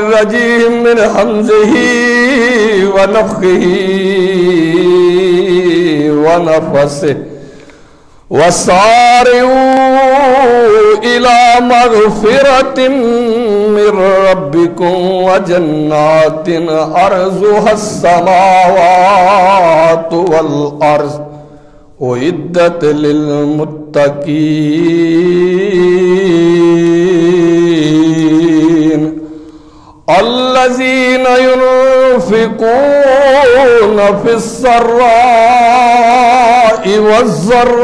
الرجيم من همزه ونفخه ونفسه وسارعوا إلى مغفرة من ربكم وجنات عرضها السماوات والأرض أعدت للمتقين الذين ينفقون في السراء والضراء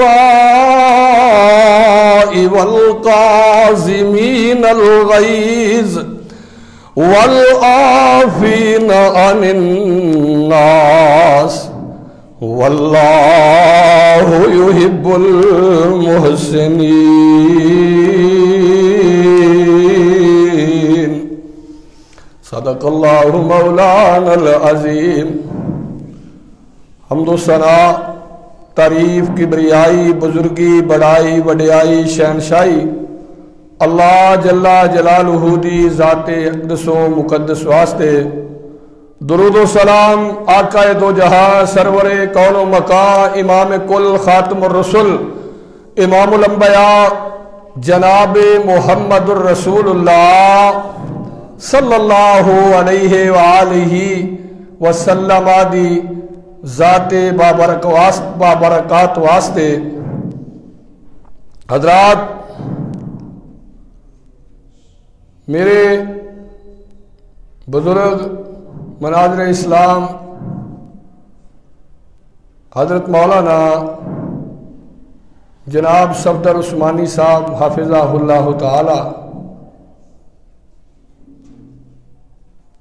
والكاظمين الغيظ والعافين عن الناس والله يحب المحسنين صدق اللہ مولانا العظیم۔ حمد و ثنا، تعریف، کبریائی، بزرگی، بڑائی، وڈیائی، شہنشاہی اللہ جل جلالہ دی ذات اقدس و مقدس واسطے۔ درود و سلام آقا دو جہاں، سرور کون و مکان، امام کل، خاتم الرسل، امام الانبیاء، جناب محمد الرسول اللہ صلی اللہ علیہ وآلہ وسلم دی ذات بابرکات واسطے۔ حضرات، میرے بزرگ مناظر اسلام حضرت مولانا جناب صفدر عثمانی صاحب حافظہ اللہ تعالی،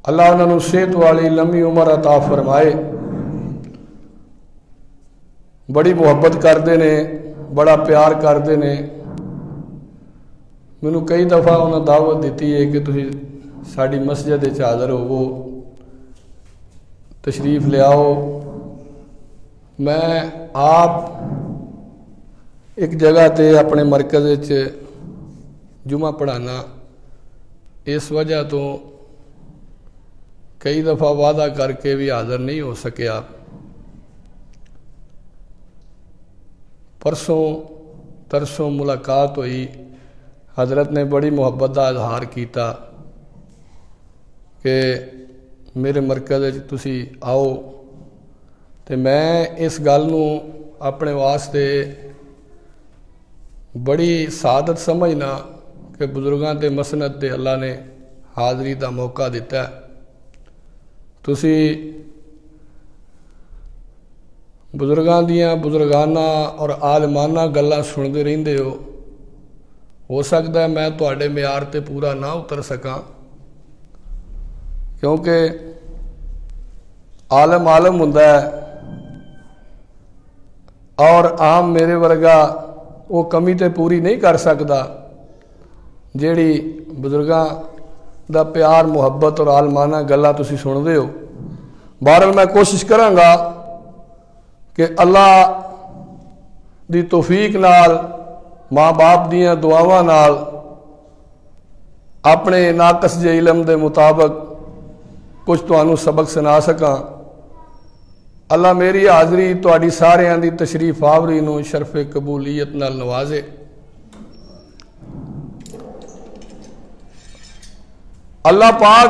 اللہ انہوں صحت والی لمبی عمر عطا فرمائے، بڑی محبت کرتے نے، بڑا پیار کرتے نے۔ میں نے کئی دفعہ انہوں دعوت دیتی ہے کہ تسی ساڑی مسجد حاضر ہوو، تشریف لے آؤ۔ میں آپ ایک جگہ تے اپنے مرکز جمعہ پڑھانا، اس وجہ تو کئی دفعہ وعدہ کر کے بھی حاضر نہیں ہو سکیا۔ پرسوں ترسوں ملاقات ہوئی، حضرت نے بڑی محبت کا اظہار کیتا کہ میرے مرکز تسی آؤ، تے میں اس گل نو اپنے واسطے بڑی سعادت سمجھنا کہ بزرگاں تے مسند تے اللہ نے حاضری دا موقع دیتا ہے۔ تسی بزرگاں دیاں بزرگانہ اور عالمانہ گلاں سنتے رہندے ہو سکتا ہے میں تواڈے معیار تے پورا نہ اتر سکاں، کیونکہ عالم ہوندا ہے اور عام میرے ورگا وہ کمی تے پوری نہیں کر سکتا جیڑی بزرگاں دا پیار محبت اور عالمانہ گلاں تسی سنتے ہو۔ بہرحال میں کوشش کراں گا کہ اللہ دی توفیق نال، ماں باپ دیاں دعاواں نال، اپنے ناقص جے علم دے مطابق کچھ تانوں سبق سنا سکاں۔ اللہ میری حاضری تہاڈی ساریاں دی تشریف آوری نو شرف قبولیت نال نوازے۔ اللہ پاک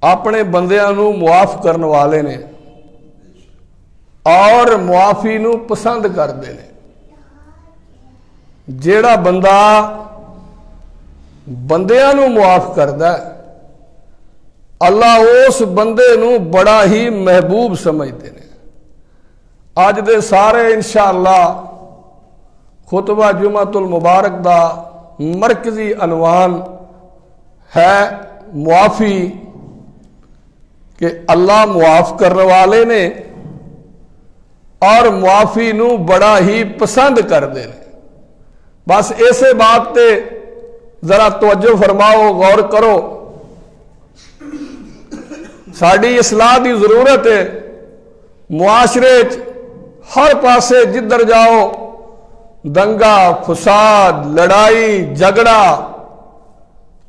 اپنے بندیاں نو معاف کرن والے نے اور معافی نو پسند کردے نے۔ جیڑا بندہ بندیاں نو معاف کردا ہے، اللہ اس بندے نو بڑا ہی محبوب سمجھتے ہیں۔ آج دے سارے انشاءاللہ خطبہ جمعۃ المبارک دا مرکزی عنوان ہے معافی، کہ اللہ معاف کرنے والے نے اور معافی نو بڑا ہی پسند کردے نے۔ بس ایسے بات تے ذرا توجہ فرماؤ، غور کرو۔ ساڑی اصلاح دی ضرورت ہے۔ معاشرے ہر پاسے جدھر جاؤ دنگا، فساد، لڑائی، جھگڑا،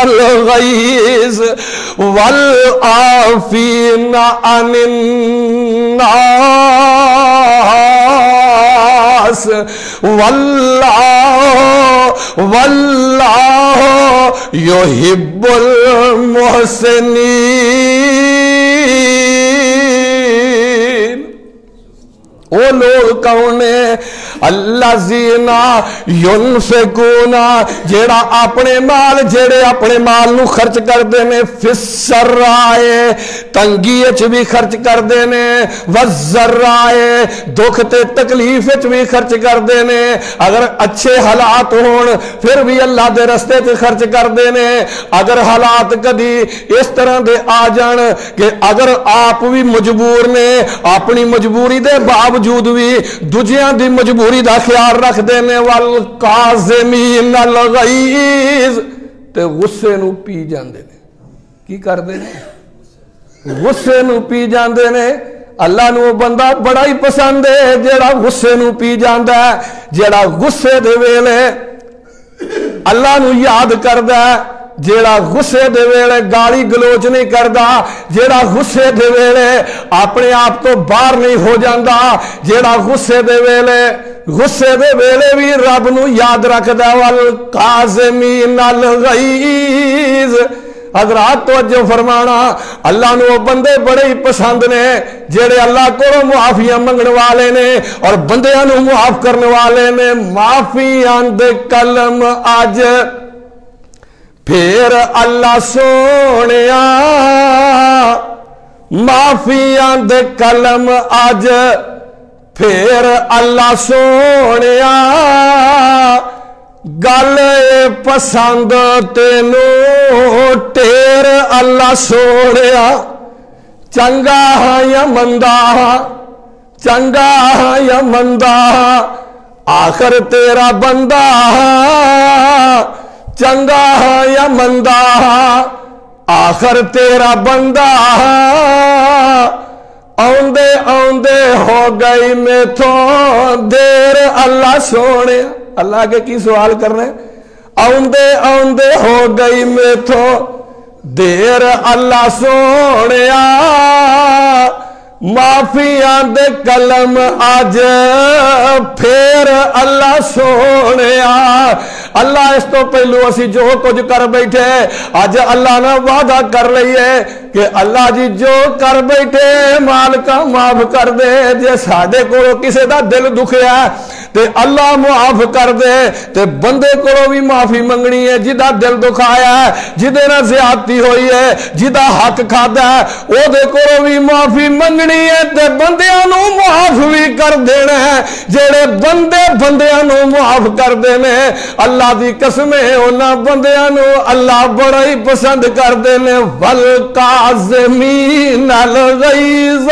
الغیظ والعافین عن الناس واللہ یحب المحسنین۔ وہ لوگ کون ہیں؟ الذین ینفقون، جیڑا اپنے مال نو خرچ کردے نے، فی السراء تنگی وچ بھی خرچ کردے نے، والضراء دکھ تے تکلیف وچ بھی خرچ کردے نے، اگر اچھے حالات ہون پھر بھی اللہ دے رستے تے خرچ کردے نے، اگر حالات کدی اس طرح دے آ جان کہ اگر آپ بھی مجبور نے، اپنی مجبوری دے باوجود بھی دوجیاں دی مجبوری دا خیال رکھ دینے، والقاظمین الغیظ تے غصے نو پی جاندے نے۔ کی کر دینے؟ غصے نو پی جاندے نے۔ اللہ نو بندہ بڑا ہی پسند ہے جیڑا غصے نو پی جاندہ ہے، جیڑا غصے دے ویلے اللہ نو یاد کردہ ہے، جیڑا غصے دے ویلے گالی گلوچ نہیں کردا، جیڑا غصے دے ویلے اپنے آپ تو باہر نہیں ہو جاندا، جیڑا غصے دے ویلے بھی رب نو یاد رکھدا، والقاظمین الغیظ۔ حضرات توجہ فرمانا، اللہ نو بندے بڑے ہی پسند نے جیڑے اللہ کو معافیاں منگن والے نے اور بندیاں نو معاف کرنے والے نے۔ معافیاں دے کلم اج پھر اللہ سونیا، معافیاں دے کلم اج پھر اللہ سونیا، گل پسند تینو ٹیر اللہ سونیا، چنگا یا مندا، چنگا یا مندا آخر تیرا بندہ، چنگا یا مندا آخر تیرا بندہ، آندے آندے ہو گئی میں تو دیر اللہ سونے۔ اللہ کے کی سوال کر رہے ہیں؟ آندے آندے ہو گئی میں تو دیر اللہ سونے، معافیاں دے کلم آج پھر اللہ سونے۔ اللہ اس تو پہلو اسی جو کچھ کر بیٹھے آج اللہ نے وعدہ کر رہی ہے کہ اللہ جی جو کر بیٹھے مالکا معاف کر دے، جے ساڑھے کو کسے دا دل دکھیا تے اللہ معاف کر دے، تے بندے کو بھی معافی منگنی ہے جدہ دل دکھایا ہے، جدے نہ زیادتی ہوئی ہے، جدہ حق کھادا ہے او دے کو بھی معافی منگنی ہے، تے بندیاں نو معاف بھی کر دینا ہے۔ جیڑے بندے بندیاں نو معاف کر دینے، اللہ دی قسمیں انہاں بندیاں نو اللہ بڑا ہی پسند کر دینے۔ والقاظمین الغیظ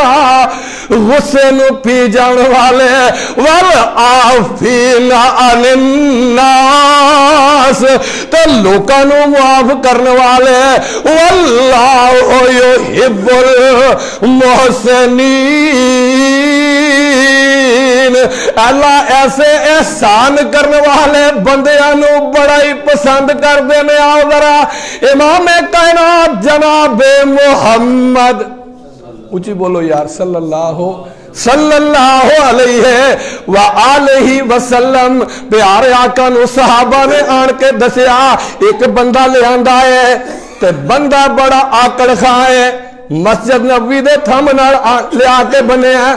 غصے نو پی جان والے، والعافین عن الناس تے لوکاں نو معاف کرنے والے، واللہ یحب المحسنین اللہ ایسے احسان کرنے والے بندیاں نو بڑا ہی پسند کر دینے۔ آؤ ذرا امام کائنات جناب محمد اونچی بولو یار صلی اللہ علیہ وآلہ وسلم پیارے آقا نو صحابہ نے آن کے دسیا ایک بندہ لے آندا ہے تے بندہ بڑا آکڑ خاں ہے، مسجد نبوی دے تھم نال لے آ کے بنے ہیں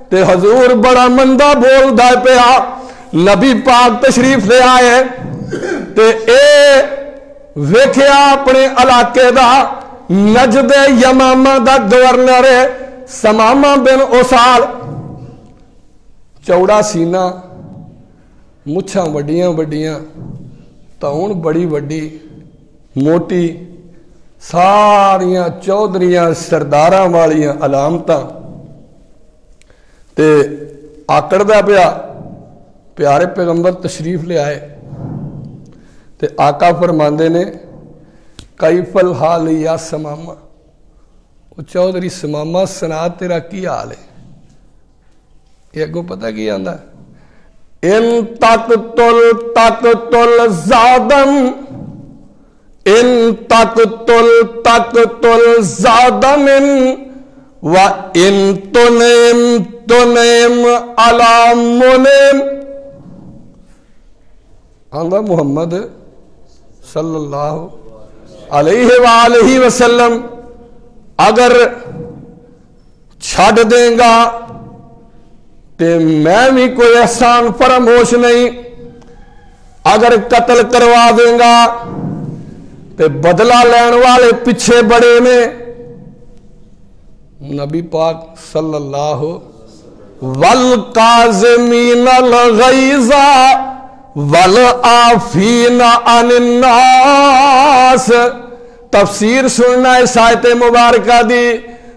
تے حضور بڑا مندہ بول دائے پہ نبی پاک تشریف لے آئے تے اے ویکھیا اپنے علاقے دا نجد یمامہ دا گورنر سمامہ بن اسال، چوڑا سینہ، مچھاں وڈیاں وڈیاں، تاؤن بڑی وڈی موٹی، ساریاں چودھریاں سرداراں والیاں علامتاں تے آکڑ دا پیا۔ پیارے پیغمبر تشریف لے آئے تے آقا فرماندے نے کیف الحال یا سمامہ، وہ چودھری سمامہ سنا تیرا کی حال ہے؟ یہ کو پتہ کی آندہ ہے؟ ان تقتل زادم ان تقتل زاد من و ان تنم علی منم. آندا محمد صلی اللہ علیہ وآلہ وسلم اگر چھڑ دیں گا تے میں بھی کوئی احسان فراموش نہیں، اگر قتل کروا دیں گا تے بدلہ لین والے پیچھے بڑے نے. نبی پاک صلی اللہ والقاظمین الغیظ والعافین عن الناس. تفسیر سننا اس آیت مبارکہ دی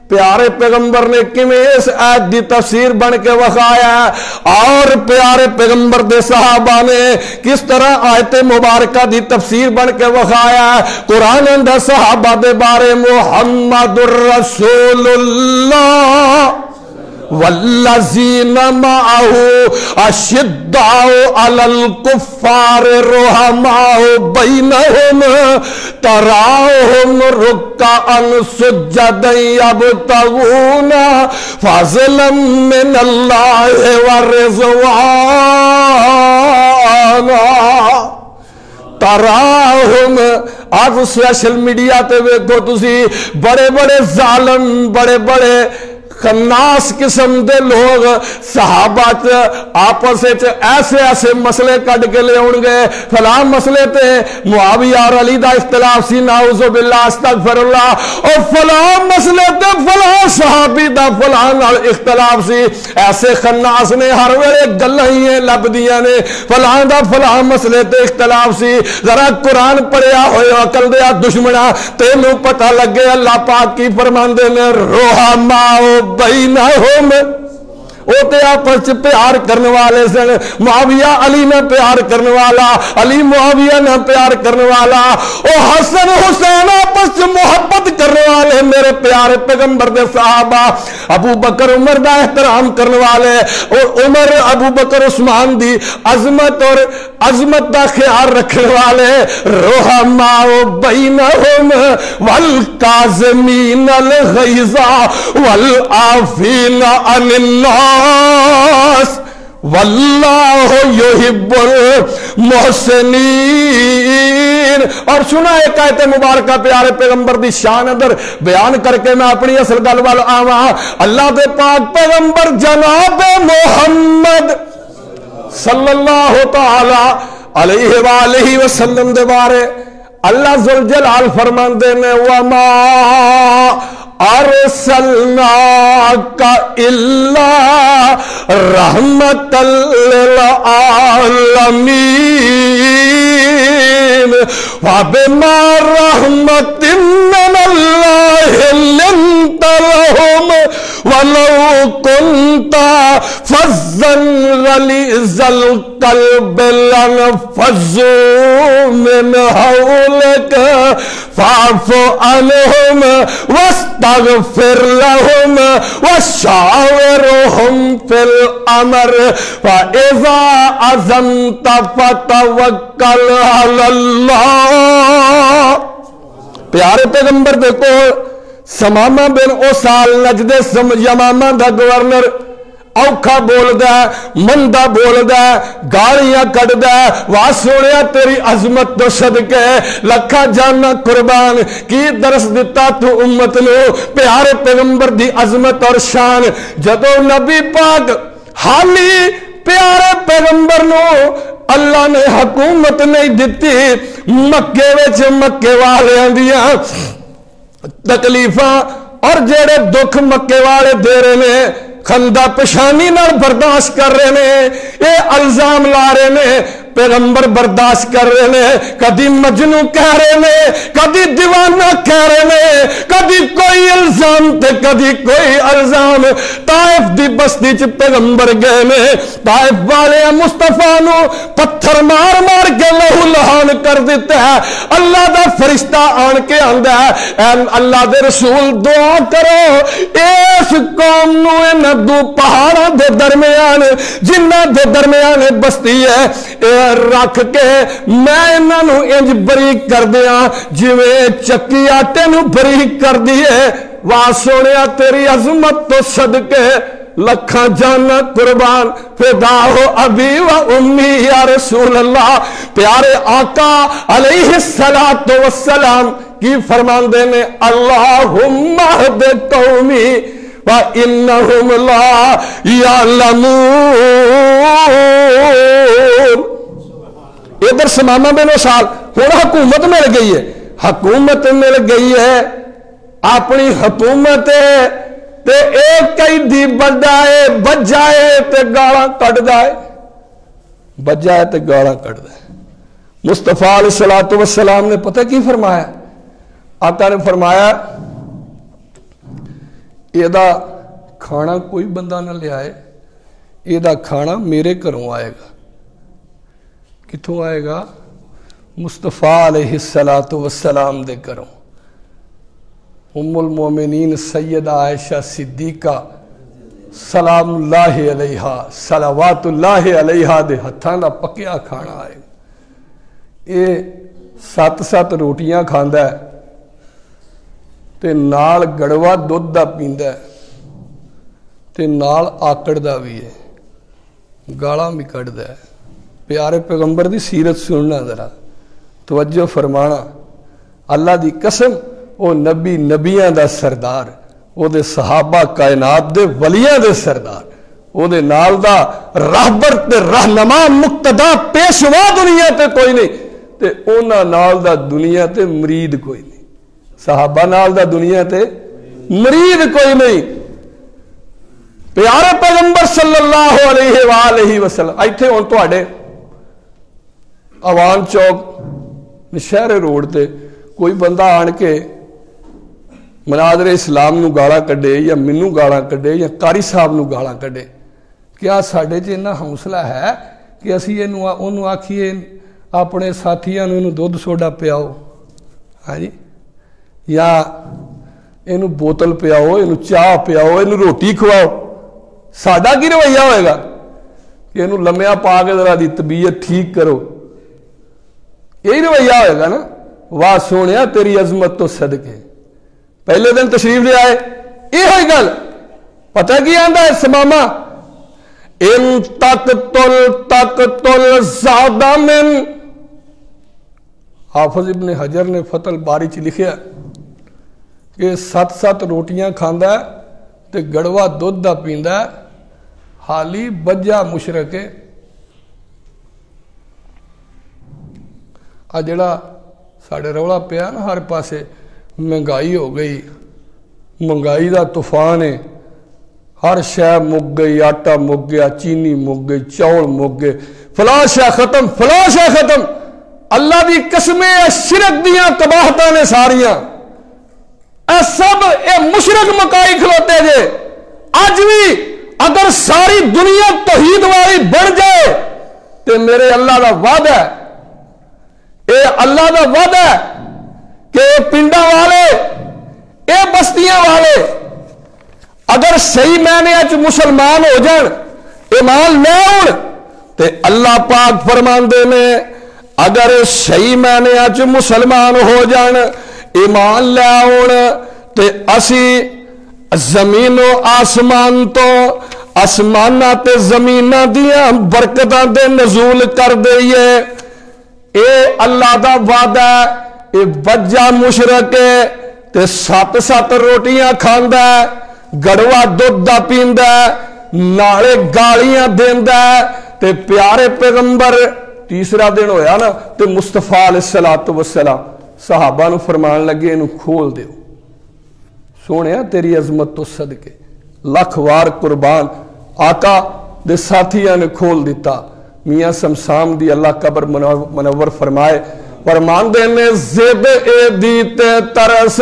پیارے پیغمبر نے کیویں اس آیت دی تفسیر بن کے وکھایا ہے، اور پیارے پیغمبر دے صحابہ نے کس طرح آیت مبارکہ دی تفسیر بن کے وکھایا ہے. قرآن اندر صحابہ دے بارے محمد الرسول اللہ والذین معه اشداء علی الکفار رحماء بینہم تراہم رکعا سجدا یبتغون فضلا من اللہ ورضوانا. تراہم آج سوشل میڈیا تے ویکھو تسی بڑے بڑے ظالم بڑے بڑے خناس قسم دے لوگ صحابہ آپس ایسے ایسے مسئلے کٹ کے لے اون گے. فلاں مسئلے تے معاویہ اور علی دا اختلاف سی نعوذ باللہ استغفر اللہ، اور فلاں مسئلے تے فلاں صحابی دا فلاں نال اختلاف سی. ایسے خناس نے ہر ویلے گلاں ہی لب دیاں نے فلاں دا فلاں مسئلے تے اختلاف سی. ذرا قرآن پڑھیا ہوئے عقل دیا دشمنا تینوں پتہ لگے اللہ پاک کی فرماندے نے رحماء بینہم. وہ تے آپس پیار کرنے والے سن. معاویہ علی نے پیار کرنے والا، علی معاویہ نے پیار کرنے والا، او حسن حسین آپس محبت کرنے والے میرے پیارے پیغمبر دے صحابہ. ابو بکر عمر دا احترام کرنے والے، اور عمر ابو بکر عثمان دی عظمت اور عظمت دا خیال رکھنے والے. رحماء بینہم والقاظمین الغیظ والعافین عن الناس واللہ یحب المحسنین. اور سنا ایک آیت مبارکہ پیارے پیغمبر دی شان اندر بیان کر کے میں اپنی اصل گل وال آواں. اللہ دے پاک پیغمبر جناب محمد صلی اللہ تعالی علیہ وآلہ وسلم دے بارے اللہ ذوالجلال فرماندے نے وما ارسلناک الا رحمۃ للعالمین وبما رحمۃ من اللہ لنت لهم ولو كنت فظا غليظ القلب لانفضوا من حولك فاعف عنهم واستغفر لهم وشاورهم في الامر فاذا عزمت فتوکل علی اللہ. پیارے پیغمبر دیکھو سمامہ بن اوسال نجد یمامہ دا گورنر اوکھا بول دا مندہ بول دا گالیاں کٹ دا واہ سوڑیا تیری عظمت تو صدقے لکھا جانا قربان کی درس دیتا تو امت نو پیارے پیغمبر دی عظمت اور شان. جدو نبی پاک حالی پیارے پیغمبر نو اللہ نے حکومت نہیں دیتی مکے وچ مکے والے دیاں تکلیفاں اور جیڑے دکھ مکے والے دے رہے نے خندہ پشانی نال برداشت کر رہے نے، اے الزام لا رہے نے پیغمبر برداشت کر رہے نے. کدی مجنو کہہ رہے نے، کدی دیوانہ کہہ رہے نے، کدی کوئی الزام تے کدی کوئی الزام. طائف دی بستی چ پیغمبر گئے نے، طائف والے مصطفیٰ نو پتھر مار مار کے لہو لہان کر دیتا ہے. اللہ دا فرشتہ آن کے آندا ہے اے اللہ دے رسول دعا کرو اس قوم نو ان دو پہاڑاں دے درمیان جنہ دے درمیان بستی ہے اے رکھ کے میں انہاں نو انج بریک کر دیاں جویں چکی آٹے نو بریک کر دیے واہ سونیا تیری عظمت تو صدقے لکھاں جانا قربان فدا ہو ابی و امی یا رسول اللہ پیارے آقا علیہ السلام کی فرمان دینے اللہم اہد قومی وَإِنَّهُمْ لَا يَعْلَمُونَ ادھر سمامہ بن وصال ہوں حکومت مل گئی ہے حکومت مل گئی ہے اپنی حکومت تے ایک کئی دی بجائے بجائے تے گالاں کٹ جائے بجائے تے گالاں کٹ جائے مصطفیٰ علیہ السلام نے پتہ کی فرمایا آقا نے فرمایا ایدہ کھانا کوئی بندہ نہ لے آئے ایدہ کھانا میرے گھروں آئے گا کتوں آئے گا مصطفیٰ علیہ السلام دے گھروں ام المومنین سیدہ عائشہ صدیقہ سلام اللہ علیہا صلوات اللہ علیہا دے ہتھاں دا پکیا کھانا آئے گا یہ 7 روٹیاں کھاندا ہے تے نال گڑوا دودھ دا پیندا ہے تے نال آکڑ دا بھی ہے گالاں بھی کڈدا ہے پیارے پیغمبر دی سیرت سننا ذرا توجہ فرمانا اللہ دی قسم او نبی نبیاں دا سردار او دے صحابہ کائنات دے ولیاں دے سردار او دے نال دا راہبر تے رہنما مقتدا پیشوا دنیا تے کوئی نہیں تے اونا نال دا دنیا تے مرید کوئی نہیں صحابہ نال دا دنیا تے مرید کوئی نہیں پیارے پیغمبر صلی اللہ علیہ وآلہ وسلم ایتھے ہن تواڈے عوام چوک نشہر روڈ تے کوئی بندہ آن کے مناظر اسلام نو گالا کڈے یا منو گالا کڈے یا قاری صاحب نو گالا کڈے کیا ساڈے چ اتنا حوصلہ ہے کہ اسی انہوں آکھیے اپنے ساتھیاں نو دودھ سوڈا پیاؤ ہاں جی یا اینو بوتل پیاؤ اینو چاہ پیاؤ اینو روٹی کھواؤ ساڈا کی رویہ ہوئے گا کہ اینو لمیا پا کے ذرا دی طبیعت ٹھیک کرو یہی رویہ ہوئے گا نا واہ سونیا تیری عظمت تو صدقے پہلے دن تشریف لے آئے یہ ہوئی گل پتہ کی آندا ہے سمامہ ان تقتل زادہ من حافظ ابن حجر نے فتح الباری چ لکھیا کہ 7 روٹیاں کھاندا ہے تے گڑوا دودھ دا پیندا ہے حالی بجا مشرک ہے جڑا ساڑھے رولا پیا نا ہر پاسے مہنگائی ہو گئی مہنگائی دا طوفان ہے ہر شے مک گئی آٹا مک گیا چینی مک گئی چاول مک گئے فلاں شے ختم فلاں شے ختم اللہ دی قسمیں شرک دیاں قباحتاں نے ساریاں اے سب اے مشرک مکائی کھلوتے جے اج بھی اگر ساری دنیا توحید والی بن جائے تے میرے اللہ دا وعدہ ہے اے اللہ دا وعدہ ہے کہ پنڈا والے اے بستیاں والے اگر صحیح معنی اچ مسلمان ہو جان ایمان لے آن تے اللہ پاک فرماندے نے اگر صحیح معنی اچ مسلمان ہو جان ایمان لے آن تے اسی زمین و آسمان تو آسمانہ تے زمینہ دیاں برکتاں دے نزول کر دئیے اے اللہ دا وعدہ ہے اے بجا مشرک ہے تے 7 روٹیاں کھاندا ہے گڑوا دودھ دا پیندا ہے نالے گالیاں دیندا ہے تے پیارے پیغمبر تیسرا دن ہویا نا تے مصطفیٰ علیہ السلام صحابہ نو فرمان لگے انو کھول دیو سونے تیری عظمت تو صدقے لکھ وار قربان آقا دے ساتھیاں نے کھول دیتا میاں سمسام دی اللہ قبر منور فرمائے فرمان دینے زد اے دیتے ترس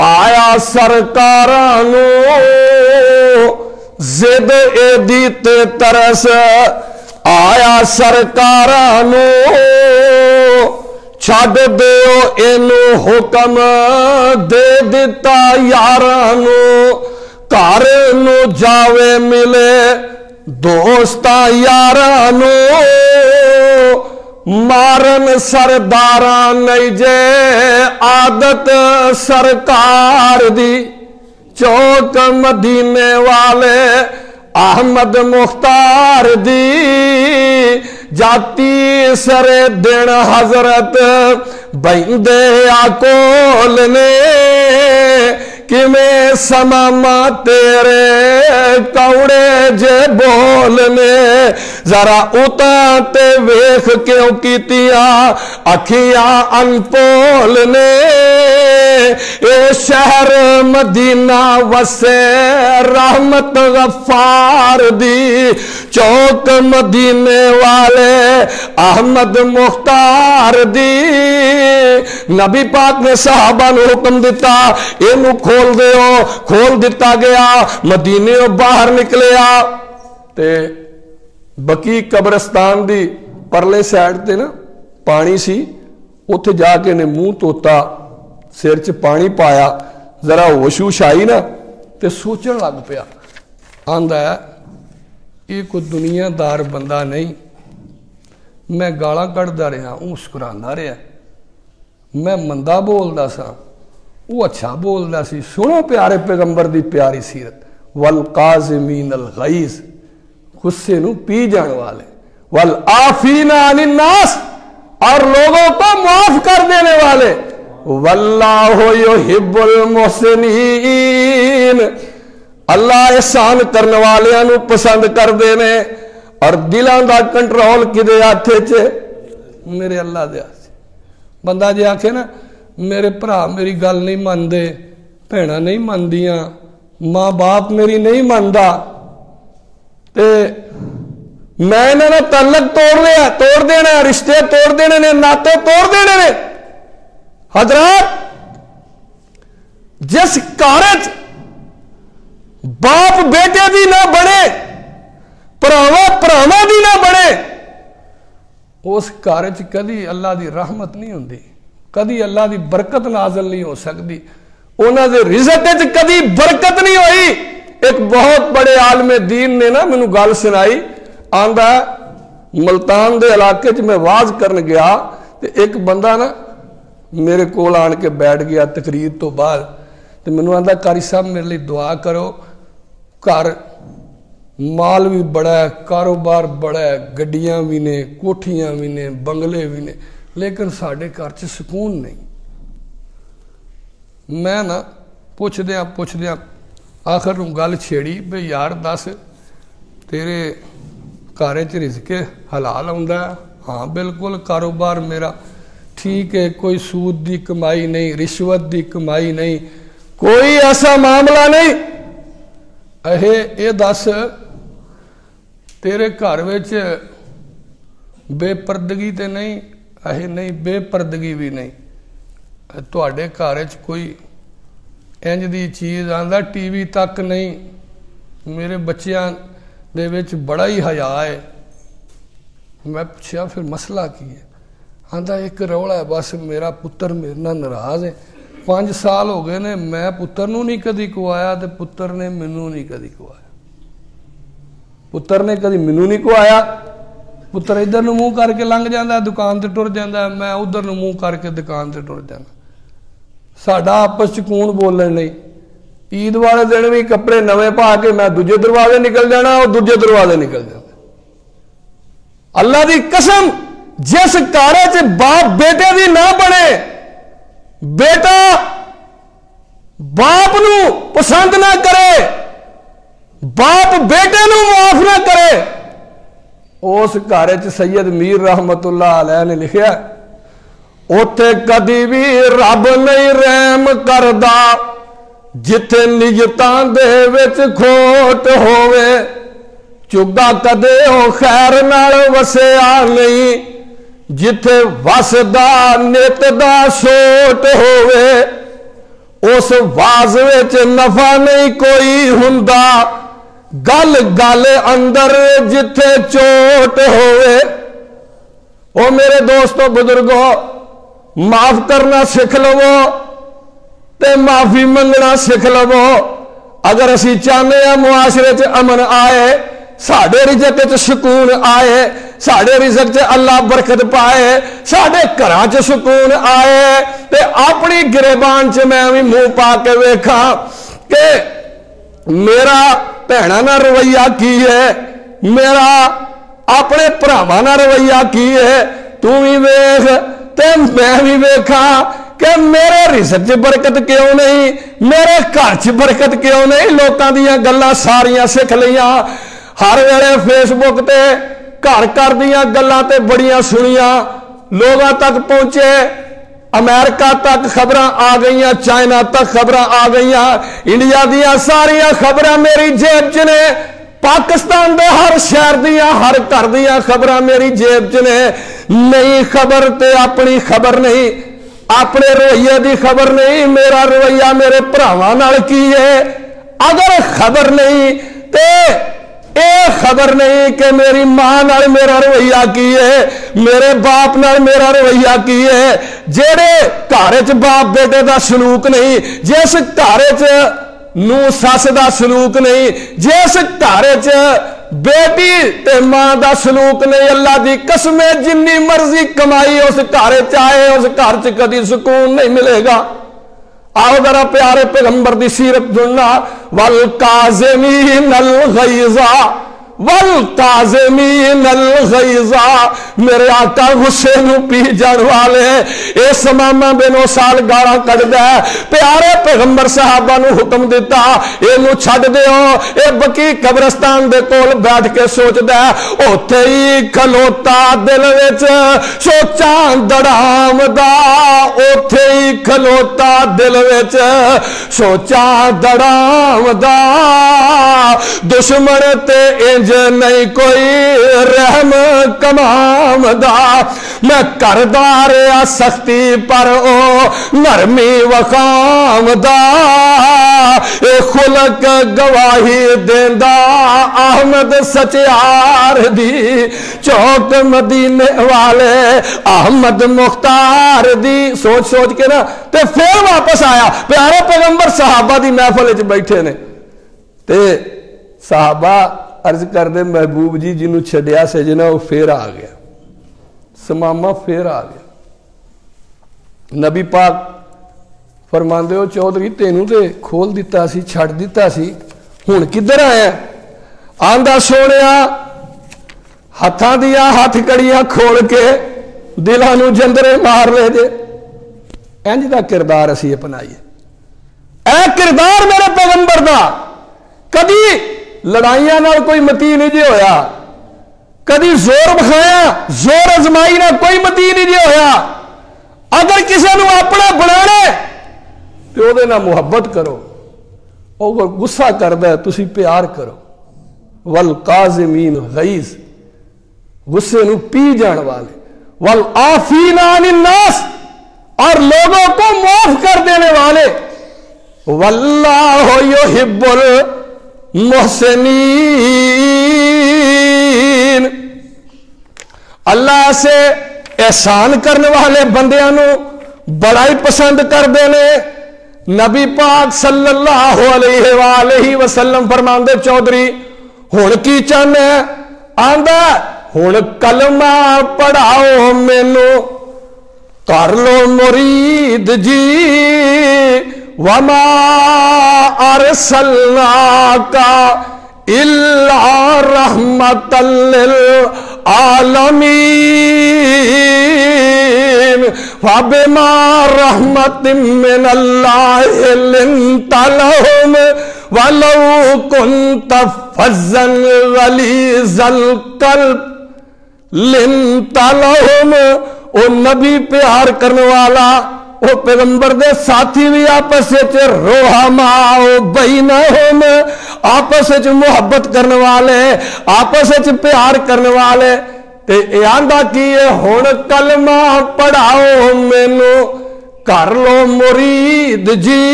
آیا سرکارانو زد اے دیتے ترس آیا سرکارانو چھاڑ دیو اینو حکم دے دیتا یارانو کارنو جاوے ملے دوستا یارانو مارن سرداراں نہیں جے عادت سرکار دی چوک مدینے والے احمد مختار دی جاتی سر دن حضرت بہندے آکول نے کہ میں سماما تیرے کوڑے جے بولنے ذرا اتا تے ویخ کیوں کیتیاں اکھیاں انپولنے اے شہر مدینہ وسے رحمت غفار دی چوک مدینے والے احمد مختار دی نبی پاک نے صحابہ نے حکم دیتا اینو کھول دیو کھول دیتا گیا مدینے باہر نکلیا تے بقی قبرستان دی پرلے سائڈ تے نا پانی سی اتھے جا کے نے منہ توتا سر چ پانی پایا ذرا ہوشوش آئی نا تے سوچن لگ پیا آندا ہے یہ کوئی دنیا دار بندہ نہیں میں گالاں کڈدا رہا مسکراندا رہا میں مندہ بولدا سا وہ اچھا بولدا سی سنو پیارے پیغمبر دی پیاری سیرت والقازمین الغیظ غصے نو پی جان والے والعافین عن الناس اور لوگوں کو معاف کر دینے والے واللہ یحب المحسنین اللہ احسان کرنے والے نو پسند کر دینے اور دلان دا کنٹرول کدے ہاتھے چے میرے اللہ دے ہاتھ بندہ جے آکھے نا میرے بھرا میری گل نہیں ماندے بھیڑاں نہیں ماندیاں ماں باپ میری نہیں ماندا تے میں انہاں دا تعلق توڑ دینا رشتے توڑ دینے نے ناطے توڑ دینے نے حضرات جس کارج باپ بیٹے دی نہ بنے پراوا دی نہ بنے اس کارج کدی اللہ دی رحمت نہیں ہوندی کدی اللہ دی برکت نازل نہیں ہو سکتی انہاں دے رزق وچ کدی برکت نہیں ہوئی ایک بہت بڑے عالم دین نے نا مینوں گل سنائی آندا ملتان دے علاقے چ میں واز کرن گیا تے ایک بندہ نا میرے کول آن کے بیٹھ گیا تقریر تو بعد تے مینوں آندا قاری صاحب میرے لیے دعا کرو گھر مال بھی بڑا ہے کاروبار بڑا ہے گڈیاں بھی نے کوٹھیاں بھی نے بنگلے بھی نے لیکن ساڈے گھر چ سکون نہیں میں نا پوچھ دیاں آخر گل چھیڑی بھئی یار دس تیرے گھر چ رزق حلال آندا ہے ہاں بالکل کاروبار میرا ٹھیک ہے کوئی سود دی کمائی نہیں رشوت دی کمائی نہیں کوئی ایسا معاملہ نہیں اے دس تیرے گھر وچ بے پردگی تے نہیں نہیں بے پردگی بھی نہیں تواڈے گھر وچ کوئی انج دی چیز آندا ٹی وی تک نہیں میرے بچیاں دے وچ بڑا ہی حیا ہے میں پوچھیا پھر مسئلہ کی ہے آندا ایک رولا ہے بس میرا پتر میرے نال ناراض ہے 5 سال ہو گئے نے میں پتر نو نہیں کدی کوایا تے پتر نے مینوں نہیں کدی کوایا پتر نے کدی مینوں نہیں کوایا پتر ادھر نو منہ کر کے لنگ جاندا دکان تے ٹر جاندا میں ادھر نو منہ کر کے دکان تے ٹر جانا ساڈا آپس چ کون بولن نہیں عید والے دن بھی کپڑے نویں پا کے میں دوجے دروازے نکل جانا اور دوجے دروازے نکل جانا اللہ دی قسم جس گھر چ باپ بیٹے دی نہ بنے بیٹا باپ نو پسند نہ کرے باپ بیٹے نو معاف نہ کرے اس گھر چ سید میر رحمت اللہ علیہ نے لکھیا اوتھے کدی بھی رب نہیں رحم کردا جتھے نیتاں دے وچ کھوٹ ہووے چگا کدے او خیر نال وسیا نہیں جتھے وسدا نیت دا سوٹ ہووے اس واز وچ نفع نہیں کوئی ہوندا گل گل اندر جتھے چوٹ ہووے او میرے دوستو بزرگو معاف کرنا سکھ لو تے معافی منگنا سکھ لو اگر اسی چاہنے ہیں معاشرے چ امن آئے ساڈے رزق چ سکون آئے ساڈے رزق چ اللہ برکت پائے، ساڈے گھراں چ سکون آئے، تے اپنی گریبان چ میں بھی منہ پا کے ویکھاں کہ میرا بھیناں نال رویہ کی ہے، میرا اپنے بھراواں نال رویہ کی ہے، تو بھی ویکھ تے میں بھی ویکھاں کہ میرے رزق چ برکت کیوں نہیں، میرے گھر چ برکت کیوں نہیں۔ لوکاں دیاں گلاں ساریاں سکھ لیاں، ہر ویلے فیس بک تے گھر دیاں گلاں تے بڑیاں سنیاں، لوگاں تک پہنچے، امریکہ تک خبراں آ گئیاں، چائنا تک خبراں آ گئیاں، انڈیا دیاں ساریاں خبراں میری جیب چ نے، پاکستان دے ہر شہر دیاں ہر گھر دیاں خبراں میری جیب چ نے۔ نہیں خبر تے اپنی خبر نہیں، اپنے رویے دی خبر نہیں، میرا رویہ میرے بھراواں نال کی ہے۔ اگر خبر نہیں تے اے خبر نہیں کہ میری ماں نال میرا رویہ کی ہے، میرے باپ نال میرا رویہ کی ہے۔ جیڑے گھر چ باپ بیٹے دا سلوک نہیں، جس گھر چ نو سس دا سلوک نہیں، جس گھر چ بیٹی تے ماں دا سلوک نہیں، اللہ دی قسم جنی مرضی کمائی اس گھر چاہے اس گھر چ کدی سکون نہیں ملے گا۔ آؤ ذرا پیارے پیغمبر دی سیرت سننا، والکاظمین الغیظ والکاظمین الغیظ، میرے آقا غصے نو پی جان والے۔ اے سمامہ بن وصال گالاں کڈدا ہے، پیارے پیغمبر صحابہ نو حکم دیتا اے نو چھڈ دیو، اے بقی قبرستان دے کول بیٹھ کے سوچدا ہے، اوتھے ہی کھلوتا دل وچ سوچاں دڑام دا، اوتھے ہی کھلوتا دل وچ سوچاں دڑام دا، دشمن تے انج نہیں کوئی رحم کمام دا، میں کردا رہیا سختی پر او نرمی وخام دا، اے خلق گواہی دیندا احمد سچیار دی، چوک مدینے والے احمد مختار دی۔ سوچ سوچ کے نا تے پھر واپس آیا، پیارے پیغمبر صحابہ دی محفل وچ بیٹھے نے، تے صحابہ عرض کر دے محبوب جی جنہوں چھڈیا سے جنا وہ پھر آ گیا، سمامہ پھر آ گیا۔ نبی پاک فرماندے ہو چودھری تینوں تے کھول دیتا سی، چھڑ دیتا سی، ہن کدھر آیا؟ آندا سونیا ہتھاں دیا ہاتھ کڑیاں کھول کے دلاں نو جندرے مار لے جے۔ انج دا کردار اسی اپنائیے، اے کردار میرے پیغمبر دا۔ کدی لڑائیاں نال کوئی متی نہیں جی ہویا، کدی زور بخایا زور ازمائی نہ کوئی متی نہیں جی ہویا۔ اگر کسی نو اپنا بنانا تو او دے نال محبت کرو، او غصہ کردا ہے تسی پیار کرو۔ والقاظمین غیظ، غصے نو پی جان والے، والعافین عن الناس، اور لوگوں کو معاف کر دینے والے۔ واللہ یحب محسنین، اللہ سے احسان کرنے والے بندیاں نو بڑا ہی پسند کر دینے۔ نبی پاک صلی اللہ علیہ وآلہ وسلم فرماندے چودھری ہن کی چاہنے؟ آندا ہن کلمہ پڑھاؤ مینو کر لو مرید جی، وما ارسلناک الا رحمتا للعالمین، فبما رحمت من اللہ لنت لهم ولو كنت فظا غلیظ القلب لنت لهم۔ او نبی پیار کرنے والا، او پیغمبر دے ساتھی بھی آپس وچ رحماء بینہم، آپس وچ محبت کرنے والے، آپس وچ پیار کرنے والے۔ تے اے آندا کی ہے ہن کلمہ پڑھاؤ مینوں کر لو مرید جی،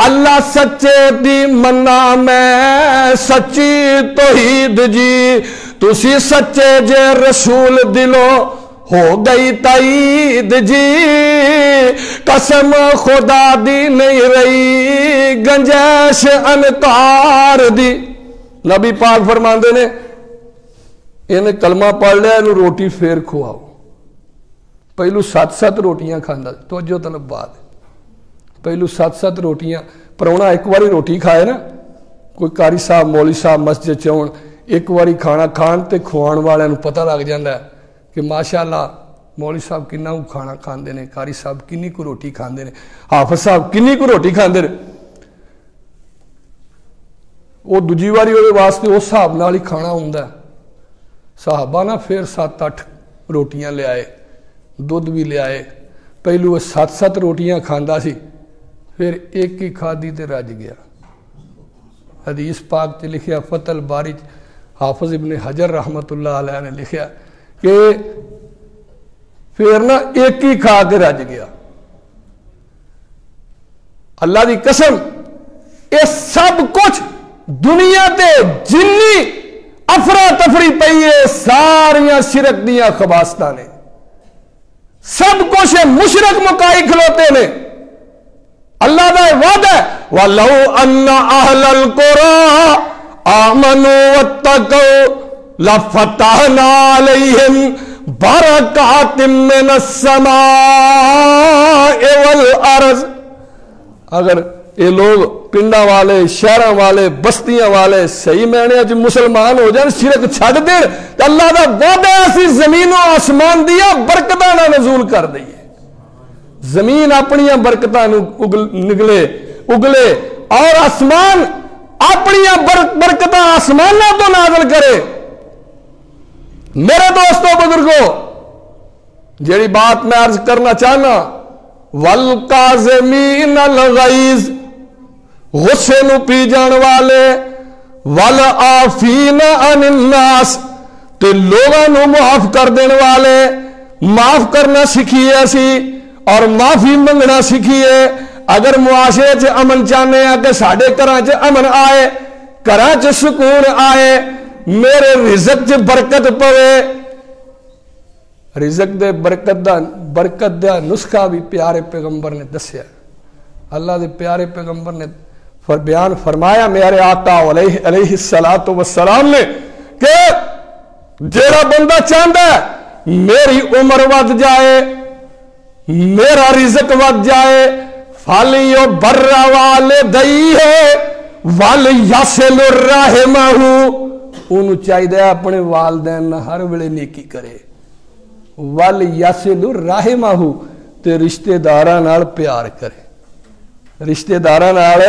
اللہ سچے دی منا میں سچی توحید جی، تسی سچے جے رسول دلو ہو گئی تائید جی، قسم خدا دی نہیں رہی گنجائش انکار دی۔ نبی پاک فرماندے نے ਇਹਨੇ ਕਲਮਾ ਪੜ ਲਿਆ, ਇਹਨੂੰ ਰੋਟੀ ਫੇਰ ਖਵਾਓ। ਪਹਿਲੂ 7-7 ਰੋਟੀਆਂ ਖਾਂਦਾ, ਤਵੱਜੋ ਤਲਬ ਬਾਤ, ਪਹਿਲੂ 7-7 ਰੋਟੀਆਂ। ਪਰਾਉਣਾ ਇੱਕ ਵਾਰੀ ਰੋਟੀ ਖਾਏ ਨਾ, ਕੋਈ ਕਾਰੀ ਸਾਹਿਬ ਮੌਲੀ ਸਾਹਿਬ ਮਸਜਿਦ ਚ ਆਉਣ, ਇੱਕ ਵਾਰੀ ਖਾਣਾ ਖਾਣ ਤੇ ਖਵਾਉਣ ਵਾਲਿਆਂ ਨੂੰ ਪਤਾ ਲੱਗ ਜਾਂਦਾ ਕਿ ਮਾਸ਼ਾਅੱਲਾ ਮੌਲੀ ਸਾਹਿਬ ਕਿੰਨਾ ਕੁ ਖਾਣਾ ਖਾਂਦੇ ਨੇ, ਕਾਰੀ ਸਾਹਿਬ ਕਿੰਨੀ ਕੁ ਰੋਟੀ ਖਾਂਦੇ ਨੇ, ਹਾਫਿਜ਼ ਸਾਹਿਬ ਕਿੰਨੀ ਕੁ ਰੋਟੀ ਖਾਂਦੇ ਨੇ। ਉਹ ਦੂਜੀ ਵਾਰੀ ਉਹਦੇ ਵਾਸਤੇ ਉਸ ਹਿਸਾਬ ਨਾਲ ਹੀ ਖਾਣਾ ਹੁੰਦਾ। ਸਾਹਬਾ ਨਾ ਫਿਰ 7-8 ਰੋਟੀਆਂ ਲਿਆਏ, ਦੁੱਧ ਵੀ ਲਿਆਏ। ਪਹਿਲੂ 7-7 ਰੋਟੀਆਂ ਖਾਂਦਾ ਸੀ, ਫਿਰ ਇੱਕ ਹੀ ਖਾਦੀ ਤੇ ਰੱਜ ਗਿਆ। حدیث پاک تے لکھیا فتح الباری حافظ ابن حجر رحمت اللہ علیہ نے لکھیا کہ پھر نا ایک ہی کھا کے رج گیا۔ اللہ دی قسم یہ سب کچھ دنیا تے جنی افرا تفری پئی ہے ساریاں شرک دیاں خباستاں نے، سب کچھ مشرک مکائی کھلوتے نے۔ اللہ دا وعدہ ہے وَلَوْ أَنَّ أَهْلَ الْقُرَىٰ آمَنُوا وَاتَّقَوْا لَفَتَحْنَا عَلَيْهِمْ بَرَكَاتٍ مِّنَ السَّمَاءِ وَالْأَرْضِ۔ اگر یہ لوگ پنڈا والے، شہراں والے، بستیاں والے صحیح معنی وچ مسلمان ہو جان، شرک چھڈ دین، تے اللہ دا وعدہ ہے اسی زمین و آسمان دیا برکتاں دا نزول کر دئیے۔ زمین اپنی برکتاں نگلے اگلے اور آسمان اپنی برکتاں آسمانوں تو نازل کرے۔ میرے دوستو بزرگو، جیڑی بات میں عرض کرنا چاہنا، وَالْقَاظِمِينَ الْغَيْظَ، غصے نو پی جان والے، وَالْعَافِينَ عَنِ النَّاسِ، تے لوگاں نو معاف کر دین والے۔ معاف کرنا سکھیے اسی اور معافی منگنا سکھیے۔ اگر معاشرے چ امن چاہنے ہیں کہ ساڈے گھراں چ امن آئے، گھراں چ سکون آئے، میرے رزق چ برکت پوے۔ رزق دے برکت دا نسخہ بھی پیارے پیغمبر نے دسیا۔ اللہ دے پیارے پیغمبر نے بیان فرمایا، میرے آقا علیہ الصلوۃ والسلام نے، کہ جیڑا بندہ چاہتا ہے میری عمر ود جائے، میرا رزق ود جائے، فَلْيُبَرَّ وَالِدَيْهِ وَلْيَصِلْ رَحِمَهُ، انہوں چاہیے اپنے والدین ہر ویلے نیکی کرے۔ وَلْيَصِلْ رَحِمَهُ، تے رشتہ داراں نال پیار کرے۔ رشتہ داراں نال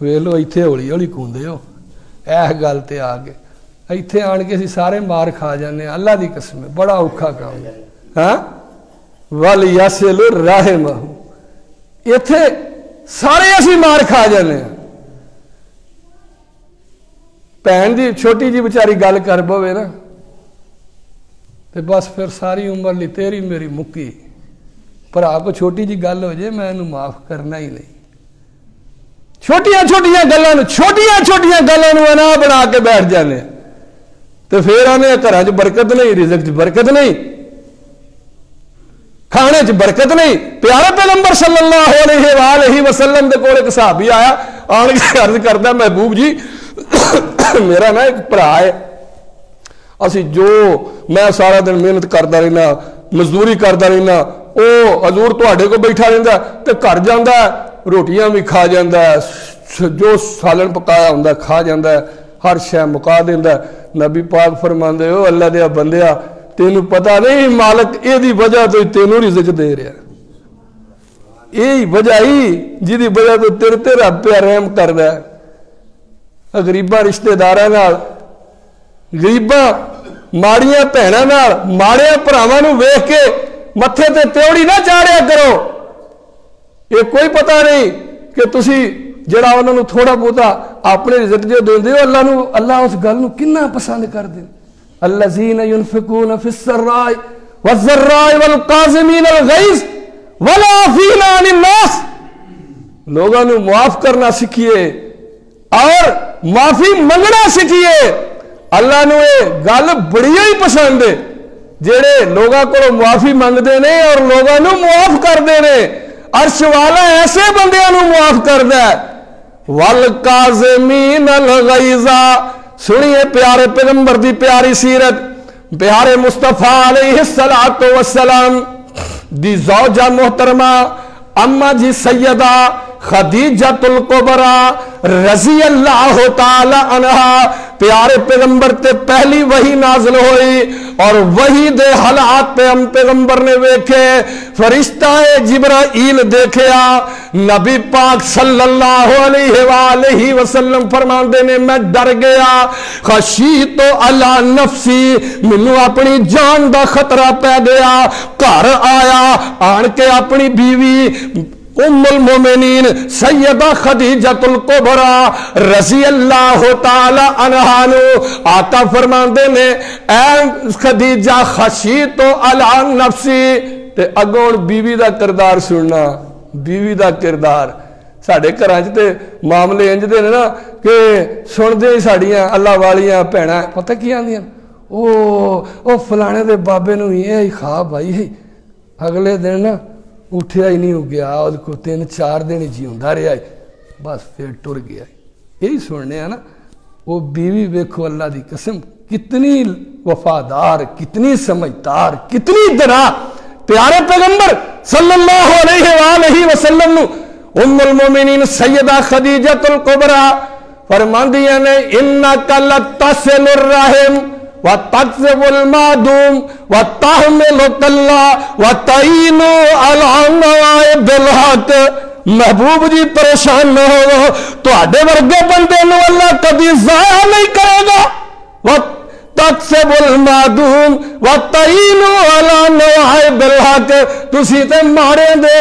ویلو ایتھے ہولی ہولی کوندے ہو، گل تے آ کے ایتھے آن کے اسی سارے مار کھا جانے، اللہ دی قسم ہے بڑا اوکھا کام ہے۔ ہاں وَلْيَصِلْ رَحِمَهُ، ایتھے سارے اسی مار کھا جانے ہیں۔ بہن جی چھوٹی جی بچاری گل کر پوے نا تے بس پھر ساری عمر لی تیری میری مکی، بھرا کو چھوٹی جی گل ہو جائے میں انہوں معاف کرنا ہی نہیں۔ چھوٹیاں چھوٹیاں گلاں انا بنا کے بیٹھ جانے تے پھر آنے گھراں چ برکت نہیں، رزق چ برکت نہیں، کھانے چ برکت نہیں۔ پیارے پیغمبر صلی اللہ علیہ وآلہ وسلم دے کول ایک صحابی آیا، آن کے عرض کردا محبوب جی میرا نا ایک بھرا ہے، اسی جو میں سارا دن محنت کرتا رہنا، مزدوری کرتا رہنا، او حضور تواڈے کو بیٹھا رہندا تے گھر جاندا ہے، روٹیاں بھی کھا جاندا ہے، جو سالن پکایا ہوندا کھا جاندا ہے، ہر شے مکا دیندا ہے۔ نبی پاک فرماندے ہو اللہ دیا بندیا تینوں پتہ نہیں مالک اے دی وجہ تو تینوں رزق دے رہا، یہی وجہ ہی جی وجہ تو تیرے رب پہ رحم کردا ہے۔ غریباں رشتہ داراں نال، غریباں ماڑیاں بھیناں نال، ماڑیاں بھراواں نوں ویکھ کے متھے تے تیوڑی نہ چاڑیا کرو۔ یہ کوئی پتہ نہیں کہ تسی جڑا انہاں نوں تھوڑا بہتا اپنے رزق جو دیندے ہو، اللہ اس گل نوں کنا پسند کردے۔ الذین ينفقون فی السراء والضراء والقاظمین الغیظ والعافین عن الناس، لوگوں نوں معاف کرنا سکھیے اور معافی منگنا سکھیے۔ اللہ نو یہ گل بڑی ہی پسند ہے جڑے لوگوں کو معافی منگتے ہیں اور لوگوں نو معاف کرتے ہیں۔ عرش والا ایسے بندیاں نو معاف کردا ہے۔ والقاظمین الغیظ، سنیے پیارے پیغمبر دی پیاری سیرت، پیارے مصطفیٰ علیہ الصلوۃ والسلام دی زوجہ محترمہ اما جی سیدہ خدیجۃ الکبریٰ رضی اللہ تعالی عنہا، پیارے پیغمبر تے پہلی وحی نازل ہوئی اور وحی دے حالات پہ ہم پیغمبر نے ویکھے، فرشتہ جبرائیل دیکھیا، نبی پاک صلی اللہ علیہ وآلہ وسلم فرماندے نے میں ڈر گیا، خشیت علی نفسی، منو اپنی جان دا خطرہ پہ گیا، گھر آیا، آن کے اپنی بیوی ام المومنین سیدہ خدیجۃ الکبریٰ رضی اللہ تعالی عنہا نو آقا فرماندے نے اے خدیجہ خشیت علی نفسی، تے اگوں بیوی دا کردار سننا، بیوی دا کردار ساڈے گھراں تے معاملے انج دے نے نا کہ سن دے ساڈیاں اللہ والیاں بھیناں پتہ کی آندیاں، او فلانے دے بابے نو یہ خواب آئی ہے، اگلے دن نا اٹھیا ہی نہیں ہو گیا، اس کو 3-4 دن جیوندا رہا ہے، بس پھر ٹر گیا، یہی سننے ہیں نا۔ وہ بیوی ویکھو اللہ دی قسم کتنی وفادار، کتنی سمجھدار، کتنی درا، پیارے پیغمبر صلی اللہ علیہ وآلہ وسلم نو ام المومنین سیدہ خدیجۃ الکبریٰ فرماندیاں نے انک لتصل الرحم وتکسب المعدوم وتحمل الکلہ وتعین علی نوائب الحق، محبوب جی پریشان نہ ہو، تواڈے ورگے بندے نو اللہ کبھی ضائع نہیں کرے گا، وتکسب المعدوم وتعین علی نوائب الحق، تسی تے ماڑے دے